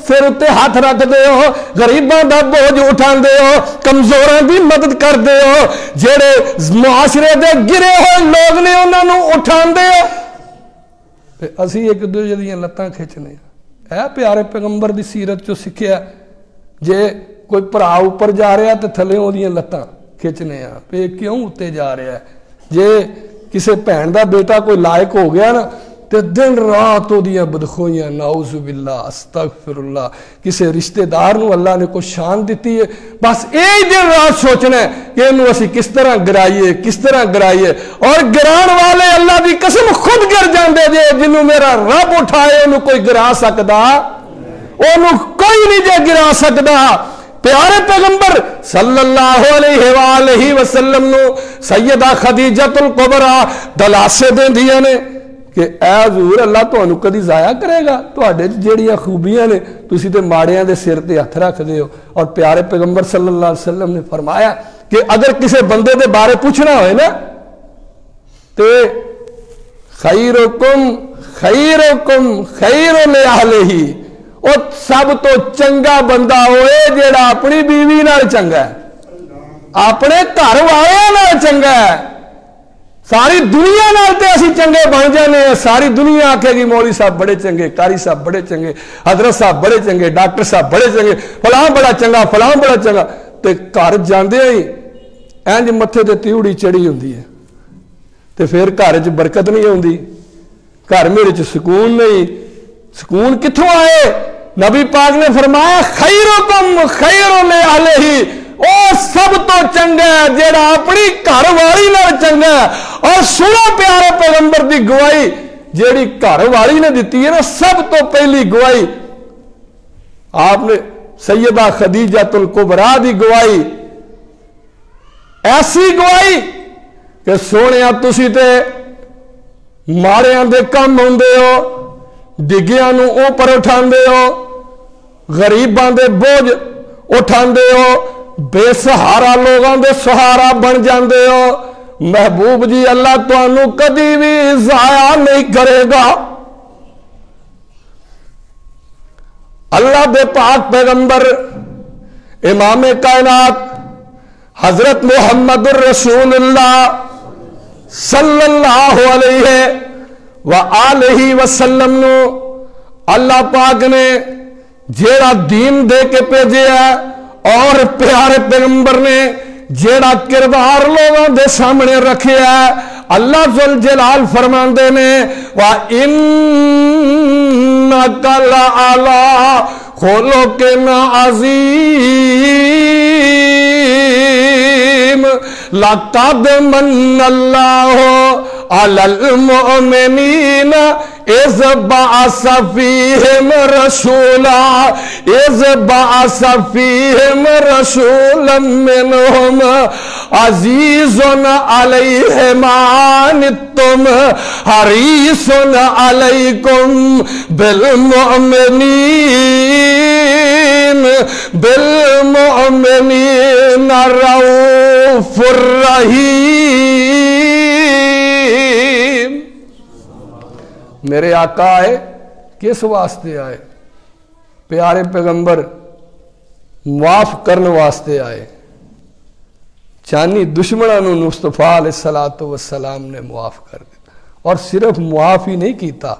سر اتے ہاتھ رکھ دے ہو، غریباں دا بوجھ اٹھان دے ہو، کمزوراں دی مدد کر دے ہو، جڑے معاشرے دے گرے ہوئے لوگ نے انہاں نو اٹھان دے ہو، تے اسی ایک دوجے دیاں لتاں کھچنے اے پیارے پیغمبر دی سیرت چو سکھیا، جے کوئی بھرا اوپر جا رہا تے تھلے اودیاں لتاں کھچنے آ پہ کیوں اتے جا رہا ہے، جے کسے بھین دا بیٹا کوئی لائق ہو گیا نا تے دن رات اودیاں بدخوئیاں نعوذ باللہ استغفر اللہ، کسے رشتہ دار نو اللہ نے کوئی شان دیتی ہے، بس ایک دن رات سوچنا ہے کہ انہوں اسی کس طرح گرائیے، کس طرح گرائیے، اور گران والے اللہ دی قسم خود گر جاندے جے، جنہوں میرا رب اٹھائے انہوں کوئی گرا سکدا، انہوں کوئی نہیں جے گرا سکدا۔ پیارے پیغمبر صلی اللہ علیہ وآلہ وسلم نو سیدہ خدیجۃ الکبریٰ دلاسے دین دیا نے کہ اے حضور اللہ تو انہوں کدی ضائع کرے گا، تو اڈے جیڑیاں خوبیاں نے تسی تے ماڑیاں دے سر تے ہتھ رکھ دے ہو، اور پیارے پیغمبر صلی اللہ علیہ وسلم نے فرمایا کہ اگر کسے بندے دے بارے پوچھنا ہوئے نا تے خیرکم خیرکم خیر لأہلہ، وہ سب تو چنگا بندہ ہوئے جیڑا اپنی بیوی نال چنگا ہے، اپنے گھر والے نال چنگا ہے، ساری دنیا نال تے اسی چنگے بن جانے ہیں، ساری دنیا آکھے گی مولوی صاحب بڑے چنگے، قاری صاحب بڑے چنگے، حضرت صاحب بڑے چنگے، ڈاکٹر صاحب بڑے چنگے، فلاں بڑا چنگا، فلاں بڑا چنگا، تے گھر جاندے ہی اینج متھے تے تیوڑی چڑھی ہوندی ہے، تے پھر گھر وچ برکت نہیں ہوندی، گھر میرے چ سکون نہیں، سکون کتھوں آئے؟ نبی پاک نے فرمایا خیرکم خیر لأہلہ، او سب تو چنگا ہے جیڑا اپنی گھر والی نال چنگا ہے، اور سنو پیارے پیغمبر دی گواہی جیڑی گھر والی نے دیتی ہے نا، سب تو پہلی گواہی آپ نے سیدہ خدیجۃ الکبریٰ دی گواہی، ایسی گواہی کہ سونیا تسی تے ماڑیاں دے کم ہوندے ہو، ڈگیاں نو اوپر اٹھاندے ہو، غریباں دے بوجھ اٹھاندے ہو، بے سہارا لوگاں دے سہارا بن جاندے ہو، محبوب جی اللہ تانوں کدی بھی ضائع نہیں کرے گا۔ اللہ دے پاک پیغمبر امام کائنات حضرت محمد الرسول اللہ صلی اللہ علیہ وآلہ وسلم نو اللہ پاک نے جیڑا دین دے کے بھیجے ہے، اور پیارے پیغمبر نے جیڑا کردار لوگوں دے سامنے رکھے ہے، اللہ ذوالجلال فرماندے نے وَإِنَّكَ لَعَلَىٰ خُلُقٍ عَظِيمٍ، لقد من اللہ علی المؤمنین اذ بعث فیہم رسولا منہم عزیز علیہ ما عنتم حریص علیکم بالمؤمنین رؤوف الرحیم۔ میرے آقا آئے کس واسطے آئے؟ پیارے پیغمبر معاف کرنے واسطے آئے۔ چانی دشمنوں نے مصطفیٰ علیہ السلام نے معاف کر دیا، اور صرف معاف ہی نہیں کیتا،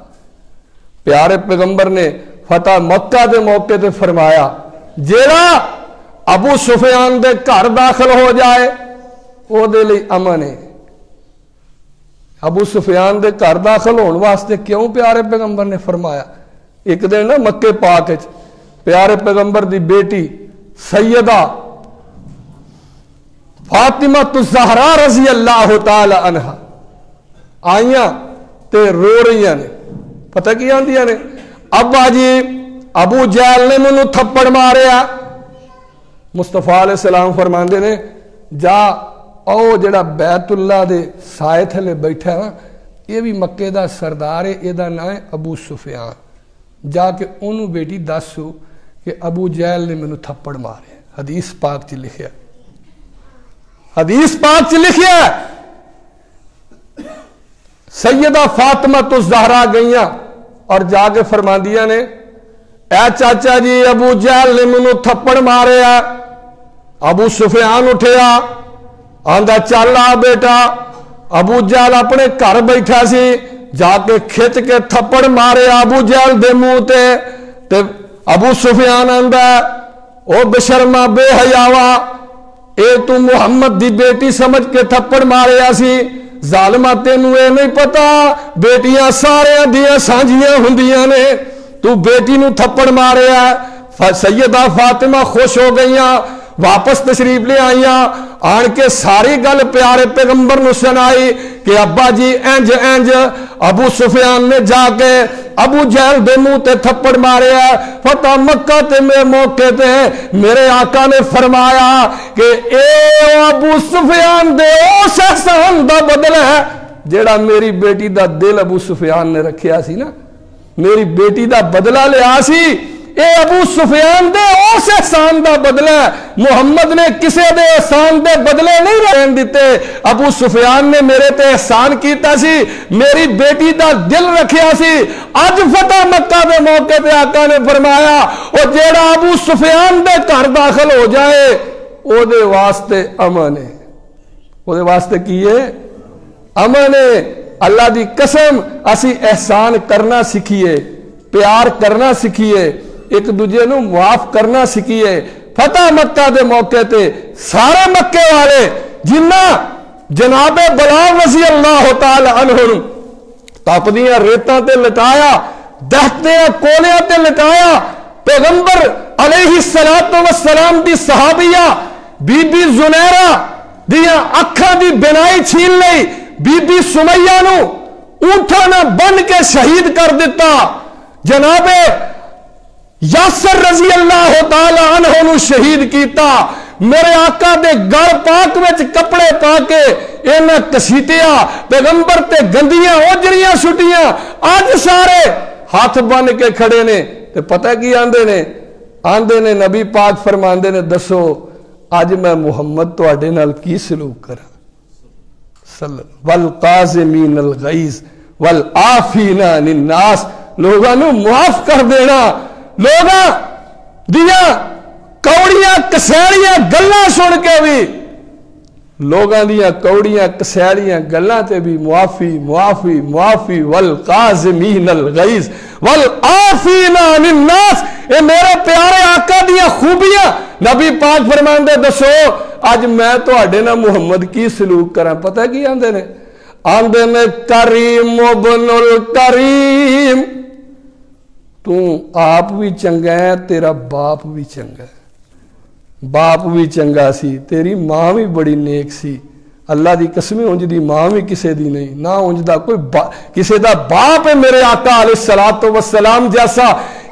پیارے پیغمبر نے فتح مکہ دے موقع تے فرمایا جیڑا ابو سفیان دے گھر داخل ہو جائے او دے لئی امن ہے۔ ابو سفیان دے گھر داخل ہونے واسطے کیوں پیارے پیغمبر نے فرمایا؟ ایک دن نا مکے پاک پیارے پیغمبر دی بیٹی سیدہ فاطمہ الزہرا رضی اللہ تعالی عنہ آئیاں تے رو رہی نے، پتہ کی آندیاں نے؟ ابا جی ابو جہل نے منو تھپڑ ماریا۔ مصطفیٰ علیہ السلام فرماندے نے جا او جڑا بیت اللہ دے سائے تھلے بیٹھا ہے نا، یہ بھی مکے دا سردار ہے، یہ دا نام ہے ابو سفیان، جا کے انہوں بیٹی دسو کہ ابو جہل نے منو تھپڑ مارے۔ حدیث پاک چ لکھیا، حدیث پاک چ لکھیا سیدہ فاطمہ الزہرا گئیاں اور جا کے فرماندیاں نے اے چاچا جی ابو جہل نے منو تھپڑ مارے۔ ابو سفیان اٹھیا آندا چل آ بیٹا۔ ابو جہل اپنے گھر بیٹھا سی، جا کے کھچ کے تھپڑ مارے ابو جہل دے منہ تے ابو سفیان آندا او بشرما بے حیاوا، اے تو محمد دی بیٹی سمجھ کے تھپڑ مارے سی، ظالمہ تینوں اے نہیں پتا بیٹیاں سارے دیاں سانجیاں ہوندیاں نے، تو بیٹی نو تھپڑ مارے ہے۔ سیدہ فاطمہ خوش ہو گئیاں، واپس تشریف لے آئیاں، آن کے ساری گل پیارے پیغمبر نو سنائی کہ ابا جی انج انج ابو سفیان نے جا کے ابو جہل دے منہ تے تھپڑ مارے ہے۔ فتح مکہ تے میں موقع تے میرے آقا نے فرمایا کہ اے ابو سفیان دے اس احسان دا بدلہ ہے جیڑا میری بیٹی دا دل ابو سفیان نے رکھیا سی نا، میری بیٹی دا بدلہ لیا سی، اے ابو سفیان دے اس احسان دا بدلہ ہے۔ محمد نے کسے دے احسان دے بدلے نہیں رہن دیتے، ابو سفیان نے میرے تے احسان کیتا سی، میری بیٹی دا دل رکھیا سی۔ اج فتح مکہ دے موقع تے آقا نے فرمایا او جیڑا ابو سفیان دے گھر داخل ہو جائے او دے واسطے امن ہے، او دے واسطے کی ہے؟ امن ہے۔ اللہ دی قسم اسی احسان کرنا سکھیے، پیار کرنا سکھیے، ایک دوجے نو معاف کرنا سکھیے۔ فتح مکہ دے موقع تے سارے مکے والے جنہ جناب بلال رضی اللہ تعالی عنہ تپدیاں ریتاں تے لٹایا، دہتیاں کولیاں تے لٹایا، پیغمبر علیہ السلام دی صحابیہ بی بی زنیرہ دیاں اکھاں دی بینائی چھین لئی، بی بی سمیہ نو اونٹھاں نہ بن کے شہید کر دیتا، جناب یاسر رضی اللہ تعالی عنہ نو شہید کیتا، میرے آقا دے گھر پاک وچ کپڑے پا کے انہاں کسیٹیا، پیغمبر تے گندیاں اوجریاں سٹیاں، اج سارے ہاتھ بن کے کھڑے نے تے پتہ کی آندے نے نبی پاک فرماندے نے دسو اج میں محمد تواڈے نال کی سلوک کراں؟ والقازمین الغیظ والعافین عن الناس، لوگاں نو معاف کر دینا، لوگاں دیاں کوڑیاں کسیڑیاں گلاں سن کے بھی، لوگاں دیاں کوڑیاں کسیڑیاں گلاں تے بھی معافی معافی معافی۔ والقازمین الغیظ والعافین عن الناس، اے میرے پیارے آقا دیاں خوبیاں نبی پاک فرماندے دسو اج میں تواڈے نال محمد کی سلوک کراں؟ پتہ کی آندے نے کریم ابن الکریم، تو آپ بھی چنگا ہے، تیرا باپ بھی چنگا ہے، باپ بھی چنگا سی، تیری ماں بھی بڑی نیک سی، اللہ دی قسم انج دی ماں بھی کسے دی نہیں، نہ انج دا کوئی کسے دا باپ ہے میرے آقا علیہ الصلوۃ والسلام جیسا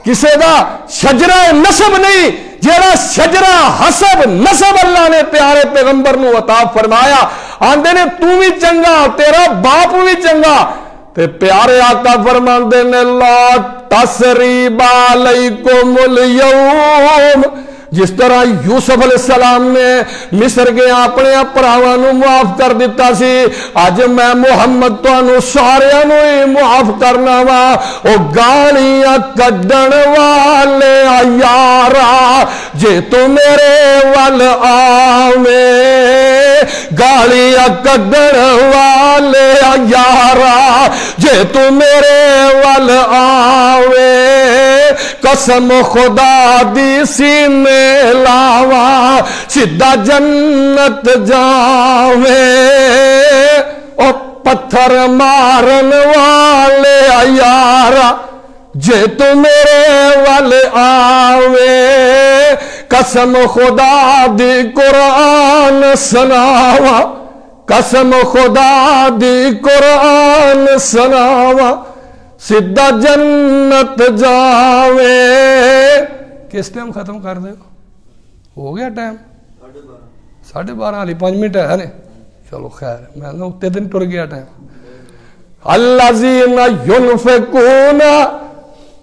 کسے دا شجرہ نسب نہیں، جیڑا شجرہ حسب نسب اللہ نے پیارے پیغمبر نو عطا فرمایا۔ آندے نے تو بھی چنگا تیرا باپ بھی چنگا، تے پیارے آقا فرماندے نے لا تسریب علیکم اليوم، جس طرح یوسف علیہ السلام نے مصر کے اپنے پراواں نو معاف کر دیتا سی، اج میں محمد تانوں ساریاں نو ہی معاف کرنا وا۔ او گالیاں کڈن والے یارا جے تو میرے ول آویں، گالیاں کڈن والے یارا جے تو میرے ول آویں، قسم خدا دی سینے لاوا سیدھا جنت جاوے، او پتھر مارن والے یارا جے تو میرے ول آوے، قسم خدا دی قرآن سناوا، قسم خدا دی قرآن سناوا سیدھا جنت جاوے۔ کس ٹائم ختم کر دے ہو گیا ٹائم 12:30 والی 5 منٹ ہے نا، چلو خیر میں اتنے دن ٹر گیا ٹائم۔ الذین ینفقون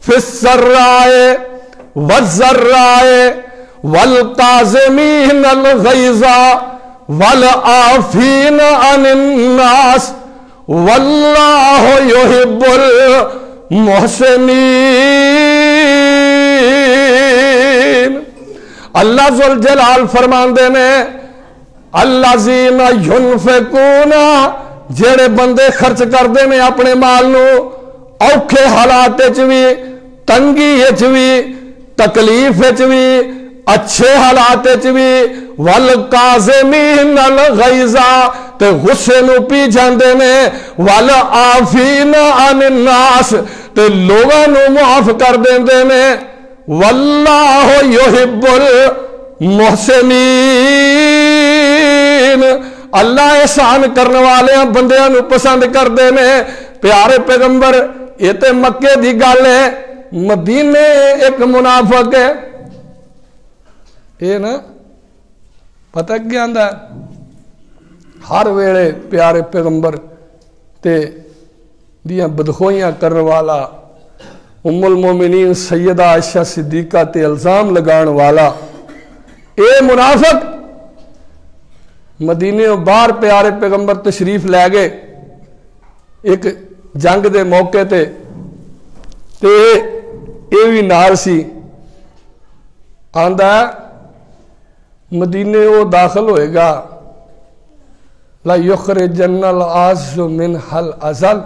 فی السراء والضراء والکاظمین الغیظ والعافین عن الناس واللہ یحب المحسنین۔ اللہ ذوالجلال فرماندے نے الذین ینفقون، جڑے بندے خرچ کردے نے اپنے مال نو اوکھے حالات وچ وی، تنگی وچ وی، تکلیف وچ وی، اچھے حالات وچ وی، والکاظمین الغیظ تے غصے نو پی جاندے نے، والعافین عن الناس تے لوگاں نو معاف کر دیندے نے، واللہ یحب المحسنین، اللہ احسان کرنے والے بندیاں نو پسند کردے نے۔ پیارے پیغمبر یہ تے مکے دی گل ہے، مدینے ایک منافق ہے، یہ نا پتہ کیا آندا ہے، ہر ویلے پیارے پیغمبر تے دیاں بدخوئیاں کرنے والا، ام المومنین سیدہ عائشہ صدیقہ تے الزام لگان والا، اے منافق مدینے باہر پیارے پیغمبر تشریف لے گئے ایک جنگ دے موقع تے اے بھی نال سی، آندا ہے مدینے وہ داخل ہوئے گا لا یخرجن العز منها الازل،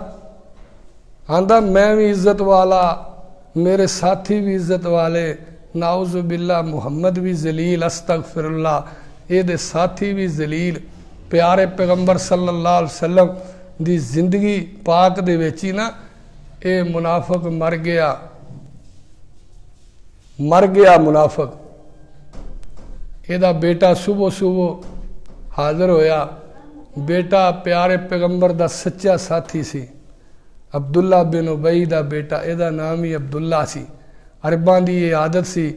آندا میں بھی عزت والا، میرے ساتھی بھی عزت والے، نعوذ باللہ محمد بھی ذلیل، استغفر اللہ اے دے ساتھی بھی ذلیل۔ پیارے پیغمبر صلی اللہ علیہ وسلم دی زندگی پاک دے ویچی نا اے منافق مر گیا منافق۔ اے دا بیٹا صبح حاضر ہویا، بیٹا پیارے پیغمبر دا سچا ساتھی سی، عبداللہ بن ابی دا بیٹا، اے دا نام ہی عبداللہ سی۔ عرباں دی یہ عادت سی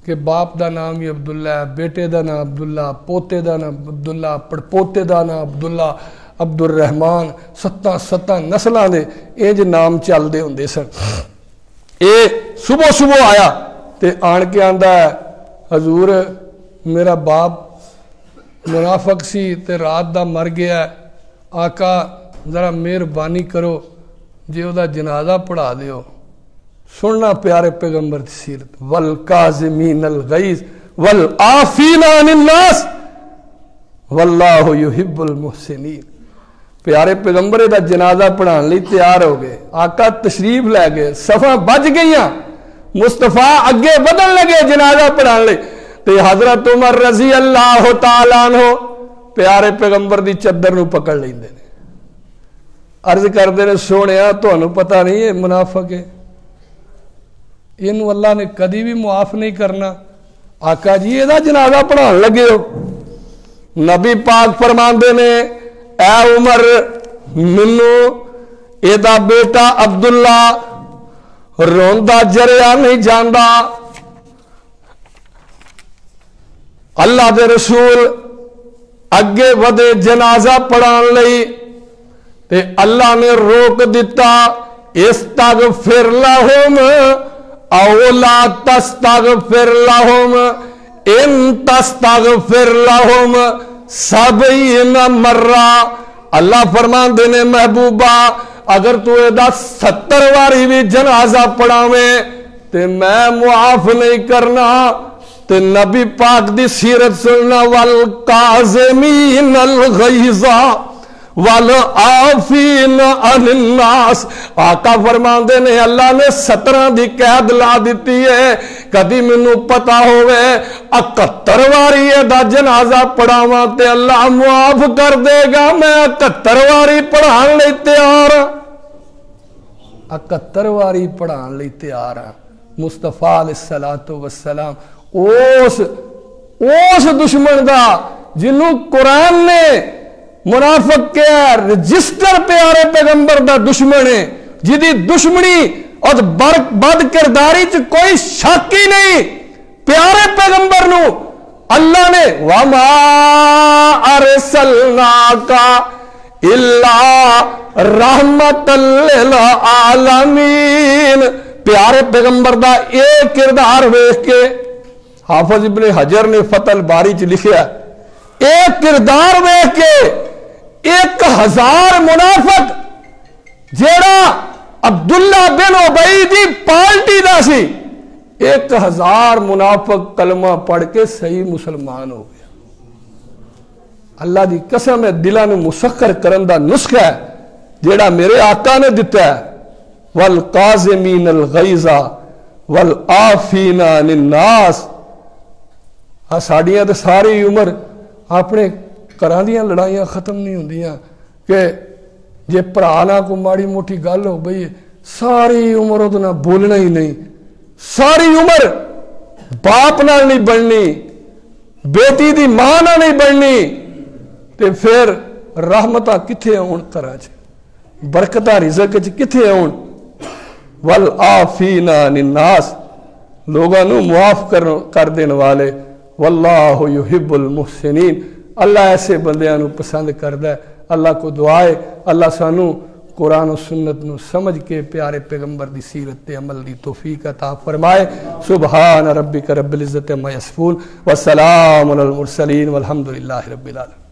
کہ باپ دا نام ہی عبداللہ ہے، بیٹے دا نام عبداللہ، پوتے دا نام عبداللہ، پڑپوتے دا نام عبداللہ، عبد الرحمن، 7 نسلوں دے انج نام چل دے ہوندے سن۔ اے صبح آیا تے آن کے آندا ہے حضور میرا باپ منافق سی تے رات دا مر گیا ہے، آقا ذرا مہربانی کرو جے او دا جنازہ پڑھا دیو۔ سننا پیارے پیغمبر دی سیرت، والکاظمین الغیظ والعافین عن الناس واللہ یحب المحسنین۔ پیارے پیغمبر دا جنازہ پڑھان لی تیار ہو گئے، آقا تشریف لے گئے، صفاں بج گئیاں، مصطفیٰ اگے بدل لگے جنازہ پڑھان لی تے حضرت عمر رضی اللہ تعالیٰ عنہ پیارے پیغمبر دی چادر نو پکڑ لیندے نے، عرض کردے نے سونیا تانوں پتہ نہیں ہے منافق ہے، انہوں اللہ نے کدی بھی معاف نہیں کرنا۔ آقا جی یہ جنازہ پڑھان لگے ہو، نبی پاک فرماندے نے اے عمر منو ایدا بیٹا عبداللہ روندا جریا نہیں جاندا. اللہ دے رسول اگے ودے جنازہ پڑھان لئی تے اللہ نے روک دیتا. استغفر لہم او لا تستغفر لہم ان تستغفر لہم 70 مرہ. اللہ فرمان دینے محبوبہ اگر تو ایدہ 70 واری بھی جنازہ پڑھاویں تے میں معاف نہیں کرنا. تے نبی پاک دی سیرت سننا والقازمین الغیظ والعافین عن الناس. آقا فرماندے نے اللہ نے 17 دی قید لا دیتی ہے. کدی مینوں پتا ہوئے 71 واری دا جنازہ پڑھاواں تے اللہ معاف کر دے گا. میں 71 واری پڑھان لئی تیار ہاں. 71 واری پڑھان لئی تیار ہاں. مصطفیٰ علیہ الصلوۃ والسلام اس دشمن دا جنوں قرآن نے منافق کے رجسٹر پیارے پیغمبر دا دشمن ہے جدی دشمنی اور بد کرداری چ کوئی شک ہی نہیں. پیارے پیغمبر نو اللہ نے وَمَا أَرْسَلْنَاكَ إِلَّا رَحْمَةً لِلْعَالَمِينَ. پیارے پیغمبر دا ایک کردار ویکھ کے حافظ ابن حجر نے فتح الباری چ لکھیا ایک کردار ویکھ کے 1000 منافق جیڑا عبداللہ بن ابی دی پارٹی دا سی 1000 منافق کلمہ پڑھ کے صحیح مسلمان ہو گیا. اللہ دی قسم ہے دلاں نوں مسخر کرن دا نسخہ ہے جیڑا میرے آقا نے دتا ہے. والقازمین الغیظ والعافین عن الناس. ساڑیاں تے ساری عمر اپنے گھراں دیاں لڑائیاں ختم نہیں ہوندیاں کہ جے پرانا کو ماڑی موٹی گل ہو بھئی ساری عمر اودے نال بولنا ہی نہیں. ساری عمر باپ نال نہیں بننی بیٹی دی ماں نال نہیں بننی تے پھر رحمتاں کتھے آن گھراں چ برکتاں رزق چ کتھے آن. والعافین عن الناس لوگاں نوں معاف کر دین والے. واللہ یحب المحسنین. اللہ ایسے بندیاں نو پسند کردا ہے. اللہ کو دعائے اللہ سانو قرآن و سنت نو سمجھ کے پیارے پیغمبر دی سیرت تے عمل دی توفیق عطا فرمائے. سبحان ربک رب العزت عما یصفون والسلام علی المرسلین والحمد للہ رب العالمین.